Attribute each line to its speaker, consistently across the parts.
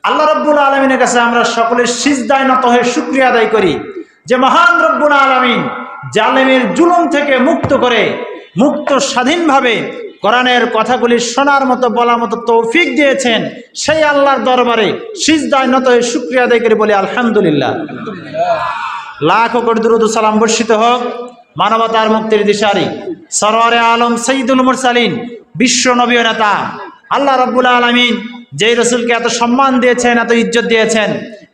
Speaker 1: আল্লাহ রাব্বুল আলামিনের কাছে আমরা সকলে সিজদায় নত হয়ে শুকরিয়া আদায় করি যে মহান রব্বুল আলামিন জালেমের জুলুম থেকে মুক্ত করে মুক্ত স্বাধীনভাবে কোরআনের কথাগুলি শোনার মতো বলার মতো তৌফিক দিয়েছেন। সেই আল্লাহর দরবারে সিজদায় নত হয়ে শুকরিয়া আদায় করে বলি আলহামদুলিল্লাহ। লাখো কোটি দুরূদ ও সালাম বর্ষিত হোক মানবতার মুক্তির দিশারি সরওয়ারে আলম সাইয়্যিদুল মুরসালিন বিশ্ব নবী ও নেতা আল্লাহ রাব্বুল আলামিন যেই রাসূলকে এত সম্মান দিয়েছেন, এত ইজ্জত দিয়েছেন,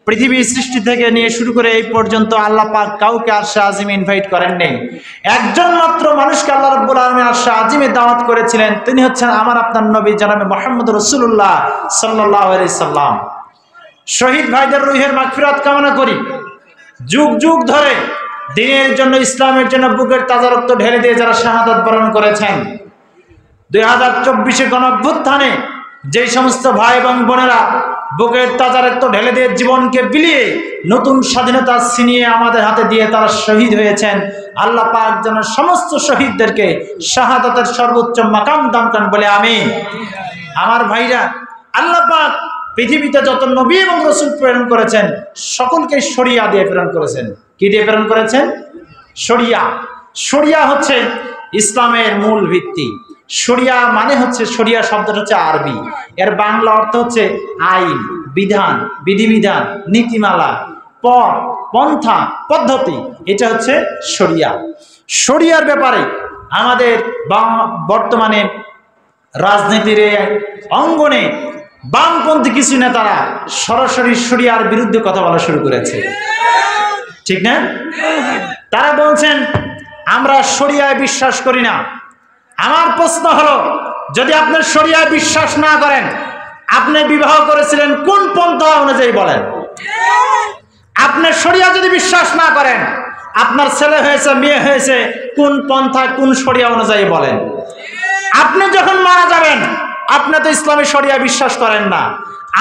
Speaker 1: পৃথিবীর সৃষ্টি থেকে নিয়ে শুরু করে এই পর্যন্ত আল্লাহ পাক কাউকে আরশে আজিমে ইনভাইট করেননি। একজন মাত্র মানুষকে আল্লাহ রাব্বুল আলামিন আরশে আজিমে দাওয়াত করেছিলেন, তিনি হচ্ছেন আমার আপনার নবী জনাবে মুহাম্মদ রাসূলুল্লাহ সাল্লাল্লাহু আলাইহি সাল্লাম। শহীদ ভাইদের রূহের মাগফিরাত কামনা করি। যুগ যুগ ধরে দ্বীনের জন্য, ইসলামের জন্য বুকের তাজা রক্ত ঢেলে দিয়ে যারা শাহাদাত বরণ করেছেন, 2024 গণঅভ্যুত্থানে যেই সমস্ত ভাই এবং বোনেরা বুকের তাজা রক্ত ঢেলে দিয়ে জীবনকে বিলিয়ে নতুন স্বাধীনতা ছিনিয়ে আমাদের হাতে দিয়ে তারা শহীদ হয়েছেন, আল্লাহ পাক যেন সমস্ত শহীদদেরকে শাহাদাতের সর্বোচ্চ মাকাম দান করেন বলে আমিন। আমার ভাইরা, আল্লাহ পাক পৃথিবীতে যত নবী এবং রাসূল প্রেরণ করেছেন সকলকে শরিয়া দিয়ে প্রেরণ করেছেন। কি দিয়ে প্রেরণ করেছেন? শরিয়া। শরিয়া হচ্ছে ইসলামের মূল ভিত্তি। শরিয়া মানে হচ্ছে, শরিয়া শব্দটা হচ্ছে আরবি, এর বাংলা অর্থ হচ্ছে আইন, বিধান, বিধিবিধান, নীতিমালা, পথ, পন্থা, পদ্ধতি, এটা হচ্ছে শরিয়া। শরিয়ার ব্যাপারে আমাদের বর্তমানে রাজনীতির অঙ্গনে বামপন্থী কিছু নেতারা সরাসরি শরিয়ার বিরুদ্ধে কথা বলা শুরু করেছে, ঠিক না? তারা বলছেন আমরা শরিয়ায় বিশ্বাস করি না। আমার প্রশ্ন হলো, যদি আপনি শরিয়ায় বিশ্বাস না করেন, আপনি বিবাহ করেছিলেন কোন পন্থা অনুযায়ী বলেন? আপনি শরিয়া যদি বিশ্বাস না করেন, আপনার ছেলে হয়েছে, মেয়ে হয়েছে কোন পন্থা, কোন শরিয়া অনুযায়ী বলেন? আপনি যখন মারা যাবেন, আপনি তো ইসলামী শরিয়া বিশ্বাস করেন না,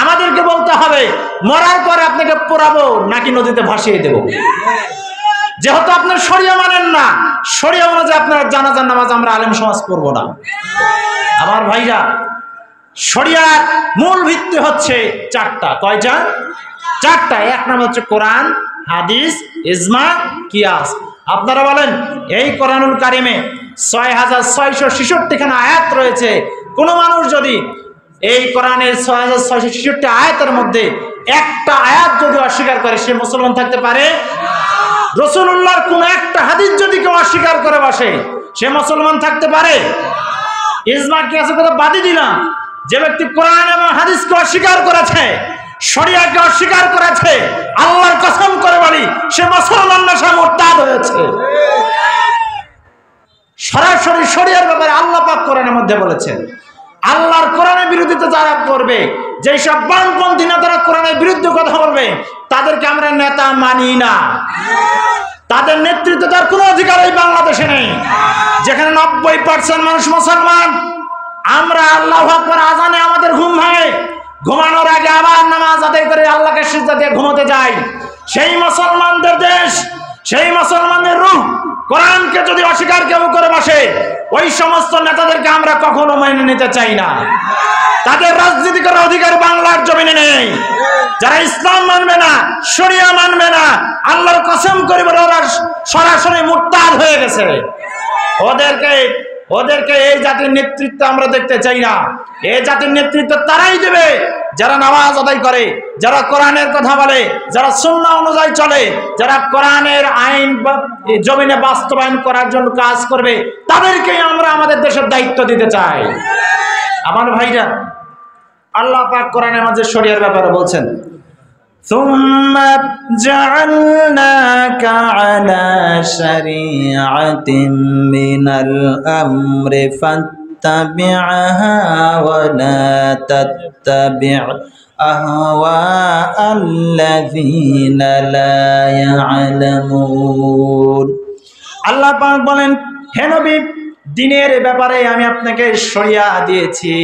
Speaker 1: আমাদেরকে বলতে হবে মরার পরে আপনাকে পোড়াবো নাকি নদীতে ভাসিয়ে দেব। যেহেতু আপনার শরিয়া মানেন না, শরিয়া অনুযায়ী আপনার জানাজার নামাজ আমরা আলেম সমাজ পড়বো না। আমার ভাইরা, শরিয়ার মূল ভিত্তি হচ্ছে চারটা। কয়টা? চারটা। এক নম্বর হচ্ছে কোরআন, হাদিস, ইজমা, কিয়াস। আপনারা বলেন এই কোরআনুল কারিমে 6666 খানা আয়াত রয়েছে। কোন মানুষ যদি এই কোরআনের 6666 আয়াতের মধ্যে একটা আয়াত যদি অস্বীকার করে, সে মুসলমান থাকতে পারে? রাসূলুল্লাহর কোন একটা হাদিস যদি কেউ অস্বীকার করে বসে, সে মুসলমান থাকতে পারে? ইজমা কিয়াসের কথা বাদই দিলাম, যে ব্যক্তি কোরআন এবং হাদিসকে অস্বীকার করেছে, শরিয়াকে অস্বীকার করেছে, আল্লাহর কসম করে বলি সে মুসলমান না, সে মুরতাদ হয়েছে। সরাসরি শরিয়ার ব্যাপারে আল্লাহ পাক কোরআনের মধ্যে বলেছেন, আল্লাহর কোরআনের বিরোধিতা যারা করবে, যেই সব বামপন্থী নেতারা কোরআনের বিরুদ্ধে কথা বলবে, তাদেরকে আমরা নেতা মানি না। তাদের নেতৃত্ব দেওয়ার কোনো অধিকার এই বাংলাদেশে নেই, যেখানে 90% মানুষ মুসলমান। আমরা আল্লাহু আকবার আজানে আমাদের ঘুম ভাঙে, ঘুমানোর আগে আবার নামাজ আদায় করে আল্লাহকে সিজদা দিয়ে ঘুমোতে যাই। সেই মুসলমানদের দেশ, সেই মুসলমানদের রূহ কোরআনকে যদি অস্বীকার কেউ করে বসে, ওই সমস্ত নেতাদেরকে আমরা কখনো মেনে নিতে চাই না। তাদের রাজনীতি করার অধিকার বাংলার জমিনে নেই। যারা ইসলাম মানবে না, শরিয়া মানবে না, আল্লাহর কসম করে বলে ওরা সরাসরি মুরতাদ হয়ে গেছে। ওদেরকে এই জাতির নেতৃত্ব আমরা দেখতে চাই না। এই জাতির নেতৃত্ব তারাই দেবে যারা নামাজ আদায় করে, যারা কোরআনের কথা বলে, যারা সুন্নাহ অনুযায়ী চলে, যারা কোরআনের আইন জমিনে বাস্তবায়ন করার জন্য কাজ করবে, তাদেরকেই আমরা আমাদের দেশের দায়িত্ব দিতে চাই। আমার ভাইরা, আল্লাহ পাক কোরআনের মাঝে শরিয়ার ব্যাপারে বলছেন, সুম্মা জাআলনাকা আলা শারিআতিন মিনাল আমরি ফাত্তাবি'হা ওয়া লা তাত্তাবি' আহওয়াআল্লাযীনা লা ইয়া'লামুন। আল্লাহ পাক বলেন, হে নবী, দ্বীনের ব্যাপারে আমি আপনাকে শরিয়া দিয়েছি,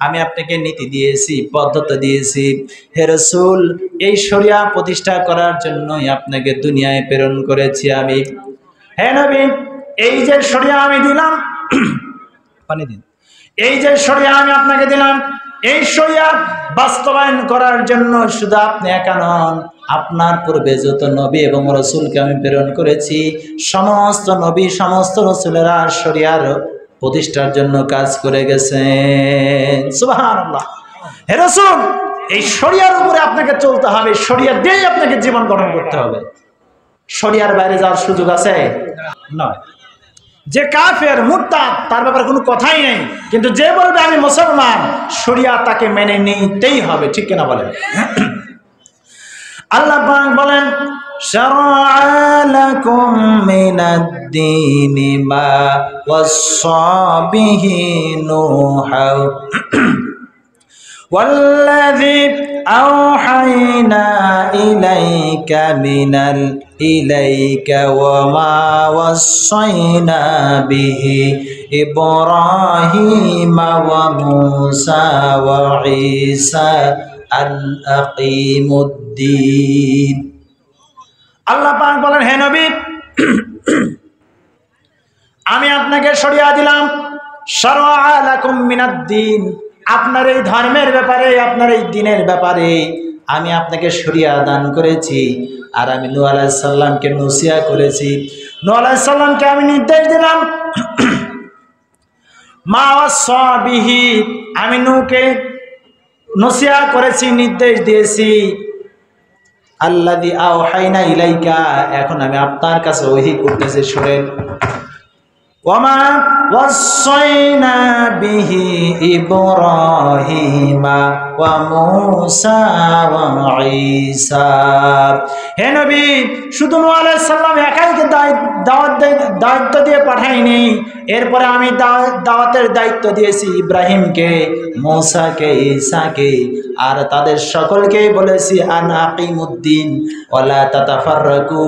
Speaker 1: আমি আপনাকে নীতি দিয়েছি, পদ্ধতি দিয়েছি। হে রাসূল, এই শরিয়া প্রতিষ্ঠা করার জন্যই আপনাকে দুনিয়ায় প্রেরণ করেছি আমি। হে নবী, এই যে শরিয়া আমি দিলাম, পানি দিন, এই যে শরিয়া আমি আপনাকে দিলাম, এই শরিয়াত বাস্তবায়ন করার জন্য শুধু আপনি একা নন, আপনার পূর্বে যত নবী এবং রাসূলকে আমি প্রেরণ করেছি, সমস্ত নবী সমস্ত রাসূলেরা শরিয়ার প্রতিষ্ঠার জন্য কাজ করে গেছেন। সুবহানাল্লাহ। হে রাসূল, এই শরিয়ার উপরে আপনাকে চলতে হবে, শরিয়া দিয়েই আপনাকে জীবন গঠন করতে হবে। শরিয়ার বাইরে যাওয়ার সুযোগ আছে? নয়। যে কাফের মুরতাদ তার ব্যাপারে কোনো কথাই নেই, কিন্তু যে বলবে আমি মুসলমান, শরিয়া তাকে মেনে নিতেই হবে, ঠিক কিনা বলেন? আল্লাহ পাক বলেন শারআ লাকুম মিনাদ-দীনি মা ওয়াসসা বিহি নূহা ওয়াল্লাযী আওহাইনা ইলাইকা ওয়া মা ওয়াসাইনা বিহি ইব্রাহিমা ওয়া মূসা ওয়া ঈসা আন আকিমুদ্দীন। আল্লাহ পাক বলেন, হে নবী, আমি আপনাকে শরিয়া দিলাম, শারআ লাকুম মিনাদ-দীন, আপনার এই ধর্মের ব্যাপারে, আপনার এই দ্বীনের ব্যাপারে আমি আপনাকে শরিয়া দান করেছি। আর আমি নূহ আলাইহিস সালামকে নসিহত করেছি, নূহ আলাইহিস সালামকে আমি নির্দেশ দিলাম, মা ওয়াসা বিহি, আমি নূহকে নসিহত করেছি, নির্দেশ দিয়েছি। আল্লাযী আওহাইনা ইলাইকা, এখন আমি আপনার কাছে ওহী করতেছি, শুনেন। ওয়ামা ওয়াসাইনা বিহি ইব্রাহিমা ওয়া মূসা ওয়া ঈসা। হে নবী, শুধু নূহ আলাইহিস সালাম একাইকে দায়িত্ব দিয়ে পাঠাইনি, এরপরে আমি দাওয়াতের দায়িত্ব দিয়েছি ইব্রাহিমকে, মূসাকে, ঈসাকে, আর তাদের সকলকেই বলেছি আন আকিমুদ্দিন ওয়ালা তাতাফাররাকু,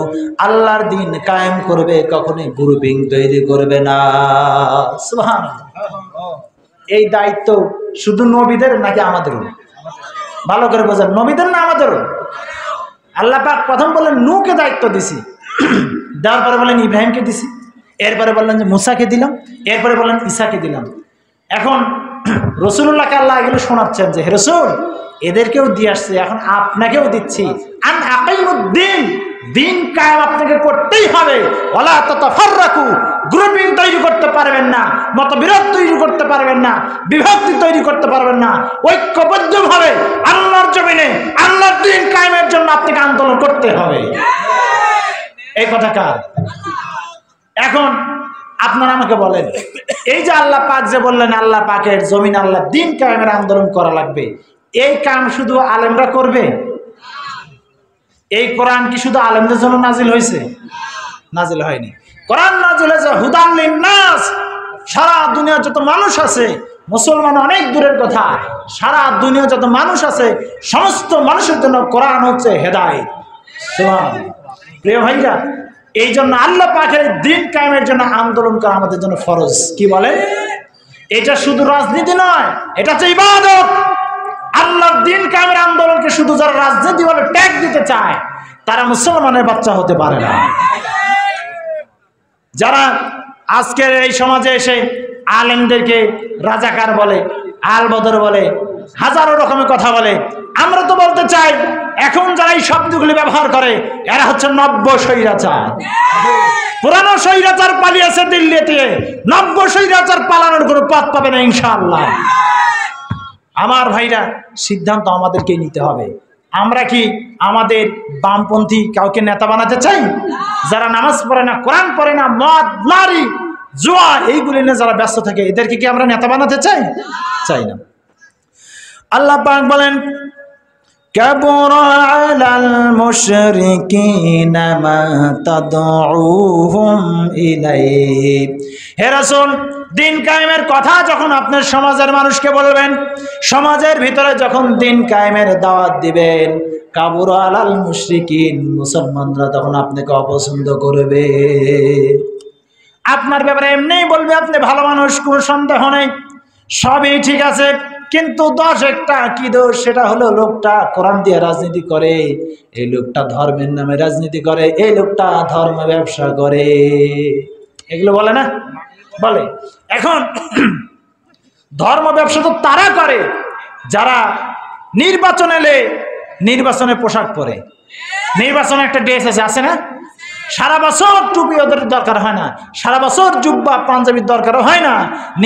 Speaker 1: আল্লাহর দ্বীন কায়েম করবে, কখনোই গ্রুপিং তৈরি করবে না। সুবহানাল্লাহ। এই দায়িত্ব শুধু নবীদের নাকি আমাদেরও? ভালো করে বোঝেন, নবীদের না আমাদেরও? আল্লাহ পাক প্রথম বললেন নূহকে দায়িত্ব দিছি, দেওয়ার পরে বললেন ইব্রাহিমকে দিছি, এরপরে বললেন যে মূসাকে দিলাম, এরপরে বললেন ঈসাকে দিলাম। এখন রাসূলুল্লাহকে আল্লাহ এগুলো শোনাচ্ছেন যে হে রাসূল, এদেরকেও দিয়ে আসছে, এখন আপনাকেও দিচ্ছি, আন আকিমুদ্দিন, দিন কায়েম আপনাকে করতেই হবে। ওয়ালা তাতাফাররাকু, গ্রুপিং তৈরি করতে পারবেন না, মতবিরোধ তৈরি করতে পারবেন না, বিভক্তি তৈরি করতে পারবেন না, ঐক্যবদ্ধভাবে আল্লাহর জমিনে আল্লাহর দিন কায়েমের জন্য আপনাকে আন্দোলন করতে হবে। এই কথা কার? এখন আপনারা আমাকে বলেন, এই যে আল্লাহ পাক যে বললেন আল্লাহ পাকের জমিন আল্লাহ দিন কায়েমের আন্দোলন করা লাগবে, এই কাম শুধু আলেমরা করবে? এই কোরআন কি শুধু আলেমদের জন্য নাজিল হয়েছে? নাজিল হয়নি। কোরআন নাজিল হয়েছে হুদান লিন্নাস, সারা দুনিয়ার যত মানুষ আছে, মুসলমান অনেক দূরের কথা, সারা দুনিয়ার যত মানুষ আছে সমস্ত মানুষের জন্য কোরআন হচ্ছে হেদায়েত। সুবহানাল্লাহ। প্রিয় ভাইরা, এই জন্য আল্লাহ পাকের দিন কায়েমের জন্য আন্দোলন করা আমাদের জন্য ফরজ। কি বলেন? এটা শুধু রাজনীতি নয়, এটা হচ্ছে ইবাদত। আল্লাহর দিন কায়েমের আন্দোলনকে শুধু যারা রাজনীতি বলে ট্যাগ দিতে চায়, তারা মুসলমানের বাচ্চা হতে পারে না। যারা আজকের এই সমাজে এসে আলেমদেরকে রাজাকার বলে, আলবদর বলে, হাজারো রকমের কথা বলে, আমরা তো বলতে চাই এখন যারা এই শব্দগুলি ব্যবহার করে এরা হচ্ছে নব্য স্বৈরাচার। পুরানো স্বৈরাচার পালিয়েছে দিল্লিতে, নব্য স্বৈরাচার পালানোর কোনো পথ পাবে না ইনশাআল্লাহ। আমার ভাইরা, সিদ্ধান্ত আমাদেরকে নিতে হবে। আমরা কি আমাদের বামপন্থী কাউকে নেতা বানাতে চাই? যারা নামাজ পড়ে না, কোরআন পড়ে না, মদ, নারী, জুয়া এইগুলি নিয়ে যারা ব্যস্ত থাকে, এদেরকে কি আমরা নেতা বানাতে চাই? চাই না। আল্লাহ পাক বলেন কাবুরা আলাল মুশরিকিনা মা তাদউহুম ইলাইহি। হে রাসূল, দিন কায়েমের কথা যখন আপনার সমাজের মানুষকে বলবেন, সমাজের ভিতরে যখন দিন কায়েমের দাওয়াত দিবেন, কাবুরা আলাল মুশরিকিন, মুসলমানরা তখন আপনাকে অপছন্দ করবে। আপনার ব্যাপারে এমনিই বলবে আপনি ভালো মানুষ, কোনো সন্দেহ নেই, সবই ঠিক আছে, কিন্তু দোষ একটা, কি দোষ? সেটা হলো লোকটা কোরআন দিয়ে রাজনীতি করে, এই লোকটা ধর্মের নামে রাজনীতি করে, এই লোকটা ধর্ম ব্যবসা করে, এগুলো বলে না? বলে। এখন ধর্ম ব্যবসা তো তারা করে যারা নির্বাচন এলে নির্বাচনে পোশাক পরে, নির্বাচনে একটা ড্রেস আছে না, সারা বছর টুপি ওদের দরকার হয় না, সারা বছর জুব্বা পাঞ্জাবির দরকার হয় না,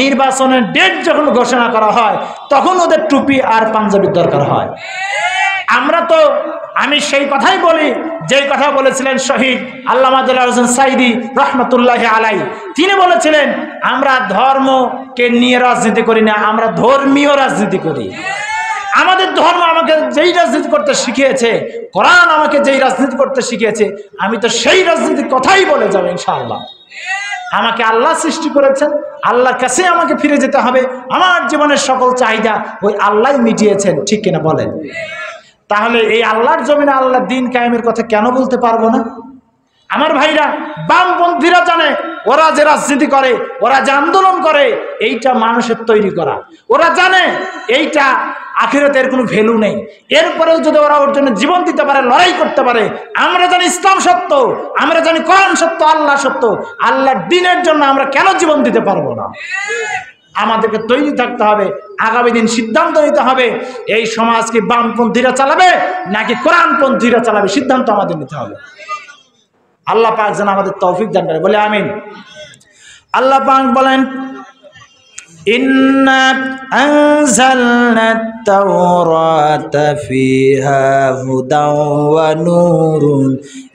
Speaker 1: নির্বাচনের ডেট যখন ঘোষণা করা হয় তখন ওদের টুপি আর পাঞ্জাবির দরকার হয়। আমরা তো আমি সেই কথাই বলি যেই কথা বলেছিলেন শহীদ আল্লামা দেলোয়ার হোসেন সাঈদী রহমতুল্লাহি আলাইহি। তিনি বলেছিলেন, আমরা ধর্মকে নিয়ে রাজনীতি করি না, আমরা ধর্মীয় রাজনীতি করি। আমাদের ধর্ম আমাকে যেই রাজনীতি করতে শিখিয়েছে, কোরআন আমাকে যেই রাজনীতি করতে শিখিয়েছে, আমি তো সেই রাজনীতির কথাই বলে যাব ইনশাআল্লাহ। আমাকে আল্লাহ সৃষ্টি করেছেন, আল্লাহর কাছে আমাকে ফিরে যেতে হবে, আমার জীবনের সকল চাহিদা ওই আল্লাহ মিটিয়েছেন, ঠিক কিনা বলেন? তাহলে এই আল্লাহর জমিনে আল্লাহর দিন কায়েমের কথা কেন বলতে পারবো না? আমার ভাইরা, বামপন্থীরা জানে ওরা যে রাজনীতি করে, ওরা যে আন্দোলন করে, এইটা মানুষের তৈরি করা। ওরা জানে এইটা আখিরাতের কোনো ভ্যালু নেই, এরপরেও যদি ওরা ওর জন্য জীবন দিতে পারে, লড়াই করতে পারে। আমরা জানি ইসলাম সত্য, আমরা জানি কোরআন সত্য, আল্লাহ সত্য, আল্লাহর দ্বীনের জন্য আমরা কেন জীবন দিতে পারবো না? আমাদেরকে তৈরি থাকতে হবে, আগামী দিন সিদ্ধান্ত নিতে হবে এই সমাজ কি বামপন্থীরা চালাবে নাকি কোরআনপন্থীরা চালাবে, সিদ্ধান্ত আমাদের নিতে হবে। আল্লাহ পাক যেন আমাদের তৌফিক দান করে, বলে আমিন। আল্লাহ পাক বলেন, ইন্না আনজালনাত তাওরাতা ফিহা হুদাও ওয়া নূরুন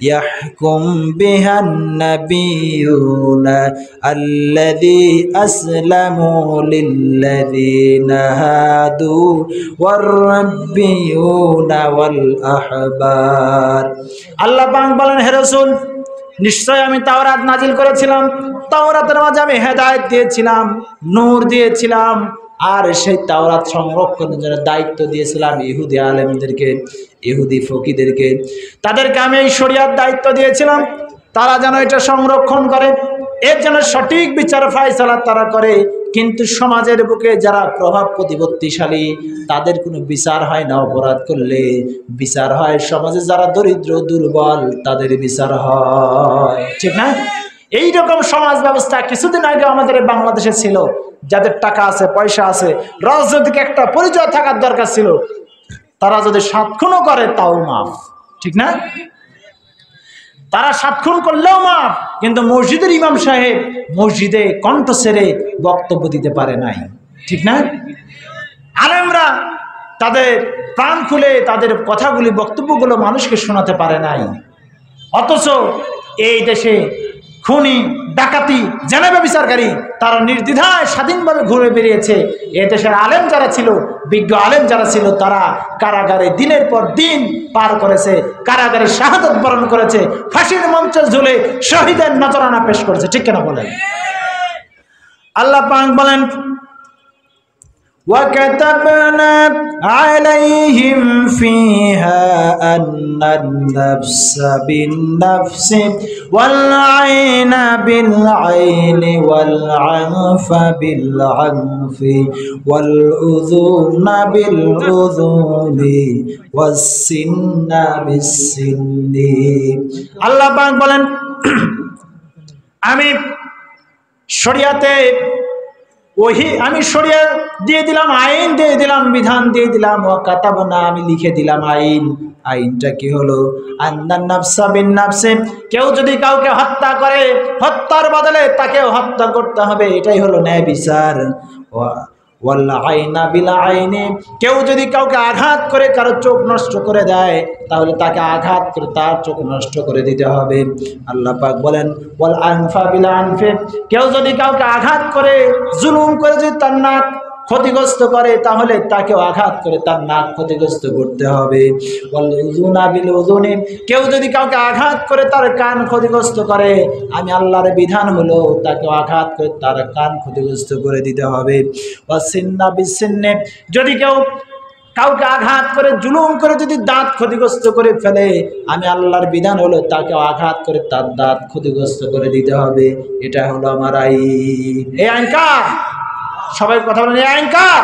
Speaker 1: ইয়াহকুম বিহান নাবিয়ুনা আল্লাযী আসলামু লিল্লাযীনা হাদু ওয়ার রাব্বিয়ুনা ওয়াল আহবার। আল্লাহ পাক বলেন, হে রাসূল, নিশ্চয় আমি তাওরাত নাজিল করেছিলাম, তাওরাতের মাঝে আমি হেদায়েত দিয়েছিলাম, নূর দিয়েছিলাম, আর সেই তাওরাত সংরক্ষণের জন্য দায়িত্ব দিয়েছিলাম ইহুদি আলেমদেরকে, ইহুদি ফকিদেরকে। তাদেরকে আমি এই শরিয়াত দায়িত্ব দিয়েছিলাম, তারা যেন এটা সংরক্ষণ করে, এর জন্য সঠিক বিচার ফায়সালা তারা করে। কিন্তু সমাজের বুকে যারা প্রভাব প্রতিপত্তিশালী, তাদের কোনো বিচার হয় না। অপরাধ করলে বিচার হয়, সমাজে যারা দরিদ্র দুর্বল তাদের বিচার হয়, ঠিক না? এইরকম সমাজ ব্যবস্থা কিছুদিন আগে আমাদের বাংলাদেশে ছিল। যাদের টাকা আছে, পয়সা আছে, রাজনৈতিক একটা পরিচয় থাকার দরকার ছিল, তারা যদি 7 খুনও করে তাও মাফ, ঠিক না? তারা 7 খুন করলেও মাফ। কিন্তু মসজিদের ইমাম সাহেব মসজিদে কণ্ঠ ছেড়ে বক্তব্য দিতে পারে নাই, ঠিক না? আলেমরা তাদের প্রাণ খুলে তাদের কথাগুলি, বক্তব্যগুলো মানুষকে শোনাতে পারে নাই। অথচ এই দেশে খুনি, ডাকাতি, জেনাবে বিচারকারী তারা নির্দ্বিধায় স্বাধীনভাবে ঘুরে বেরিয়েছে। এ দেশের আলেম যারা ছিল, বিজ্ঞ আলেম যারা ছিল, তারা কারাগারে দিনের পর দিন পার করেছে, কারাগারে শাহাদাত বরণ করেছে, ফাঁসির মঞ্চে ঝুলে শহীদের নজরানা পেশ করেছে, ঠিক কিনা বলেন? আল্লাহ পাক বলেন, وَكَتَبْنَا عَلَيْهِمْ فِيهَا أَنَّ النَّفْسَ بِالنَّفْسِ وَالْعَيْنَ بِالْعَيْنِ وَالْعَنْفَ بِالْعَنْفِ وَالْأُذُنَ بِالْأُذُنِ وَالسِّنَّ بِالسِّنِّ। আল্লাহ পাক বলেন, আমি শরিয়াতে আমি শরিয়া দিয়ে দিলাম, আইন দিয়ে দিলাম, বিধান দিয়ে দিলাম। ওয়া কাতাবনা, আমি লিখে দিলাম আইন। আইনটা কি হলো? আন্নান নাফসা বিন নাফসি, কেউ যদি কাউকে হত্যা করে, হত্যার বদলে তাকেও হত্যা করতে হবে, এটাই হলো ন্যায় বিচার। ওয়াল আইনা বিল আইনি, কেউ যদি কাউকে আঘাত করে কারো চোখ নষ্ট করে দেয়, তাহলে তাকে আঘাত করে তার চোখ নষ্ট করে দিতে হবে। আল্লাহ পাক বলেন, ওয়াল আনফা বিল আনফি, কেউ যদি কাউকে আঘাত করে, জুলুম করে যদি তার নাক ক্ষতিগ্রস্ত করে, তাহলে তাকেও আঘাত করে তার নাক ক্ষতিগ্রস্ত করতে হবে। ওয়াল উযুনা বিল উযুনি, কেউ যদি কাউকে আঘাত করে তার কান ক্ষতিগ্রস্ত করে, আমি আল্লাহর বিধান হলো তাকে আঘাত করে তার কান ক্ষতিগ্রস্ত করে দিতে হবে। ওয়াসিন্না বিসিন্নি, যদি কেউ কাউকে আঘাত করে, জুলুম করে যদি দাঁত ক্ষতিগ্রস্ত করে ফেলে, আমি আল্লাহর বিধান হলো তাকে আঘাত করে তার দাঁত ক্ষতিগ্রস্ত করে দিতে হবে। এটা হলো আমার আইন। এই আইন কার? সবাই কথা বলেন, এই আইন কার?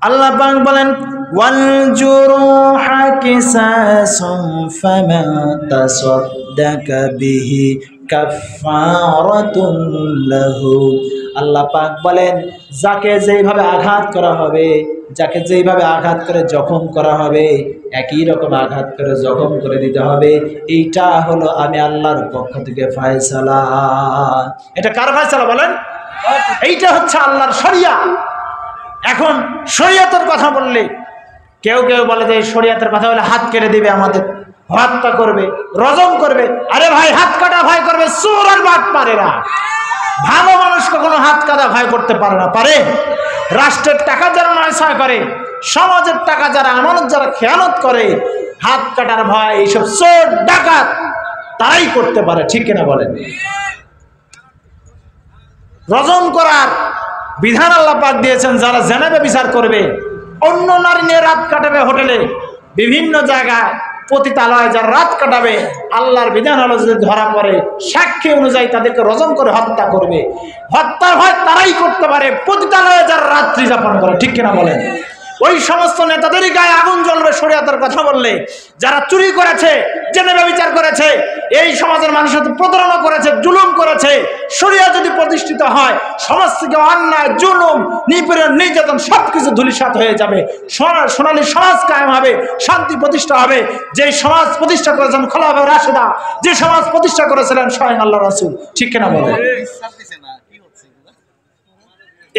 Speaker 1: আল্লাহ পাক বলেন, ওয়াল জুরুহা কিসাসুন ফামা তাসাদ্দাকা বিহি কাফফারাতুন লাহু আল্লাহ পাক বলেন যাকে যেইভাবে আঘাত করা হবে, যাকে যেইভাবে আঘাত করে জখম করা হবে, একই রকম আঘাত করে জখম করে দিতে হবে। এইটা হলো আমি আল্লাহর পক্ষ থেকে ফয়সালা। এটা কার ফয়সালা বলেন? এইটা হচ্ছে আল্লাহর শরিয়া। এখন শরিয়তের কথা বললে কেউ কেউ বলে যে শরিয়তের কথা বলে হাত কেটে দিবে, আমাদের হত্যা করবে, রজম করবে। আরে ভাই, হাত কাটা ভয় করবে চোর আর বাটপারেরা। ভালো মানুষ কখনো হাত কাটা ভয় করতে পারে না। পারে? রাষ্ট্রের টাকা যারা নয়ছয় করে, সমাজের টাকা যারা, আমানত যারা খেয়ানত করে, হাত কাটার ভয় এইসব চোর ডাকাত তারাই করতে পারে। ঠিক কিনা বলেন? রজম করার বিধান আল্লাহ পাক দিয়েছেন, যারা জেনাবে বিচার করবে, অন্য নারী নিয়ে রাত কাটাবে, হোটেলে বিভিন্ন জায়গায় পতিতালয়ে যারা রাত কাটাবে, আল্লাহর বিধান হলো যদি ধরা পড়ে সাক্ষী অনুযায়ী তাদেরকে রজম করে হত্যা করবে। হত্যার ভয় তারাই করতে পারে পতিতালয়ে যারা রাত্রি যাপন করে। ঠিক কিনা বলেন? ওই সমস্ত নেতাদেরই গায়ে আগুন জ্বলবে শরিয়তের কথা বললে, যারা চুরি করেছে, জেনেবে বিচার করেছে, এই সমাজের মানুষের প্রতারণা করেছে, জুলুম করেছে। শরিয়ত যদি প্রতিষ্ঠিত হয়, সমাজ থেকে অন্যায়, জুলুম, নিপীড়ন, নির্যাতন সবকিছু ধূলিসাৎ হয়ে যাবে। সোনালী সমাজ কায়েম হবে, শান্তি প্রতিষ্ঠা হবে। যে সমাজ প্রতিষ্ঠা করেছেন খোলাফায়ে রাশেদা, যে সমাজ প্রতিষ্ঠা করেছিলেন স্বয়ং আল্লাহ রাসূল। ঠিক কিনা বলেন?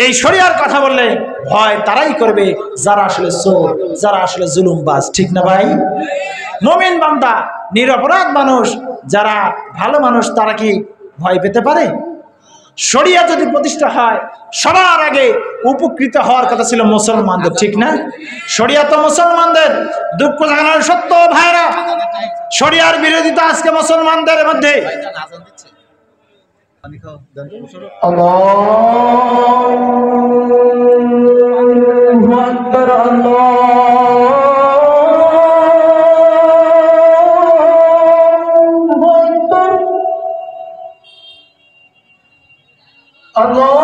Speaker 1: এই শরিয়ার কথা বললে ভয় তারাই করবে যারা আসলে চোর, যারা আসলে জুলুমবাজ। ঠিক না ভাই? মুমিন বান্দা, নিরপরাধ মানুষ, যারা ভালো মানুষ, তারা কি ভয় পেতে পারে? শরিয়া যদি প্রতিষ্ঠা হয়, সবার আগে উপকৃত হওয়ার কথা ছিল মুসলমানদের। ঠিক না? শরিয়া তো মুসলমানদের। দুঃখ জানানোর সত্য ভাইরা, শরিয়ার বিরোধিতা আজকে মুসলমানদের মধ্যে। আল্লাহু আকবার, আল্লাহু আকবার, আল্লাহু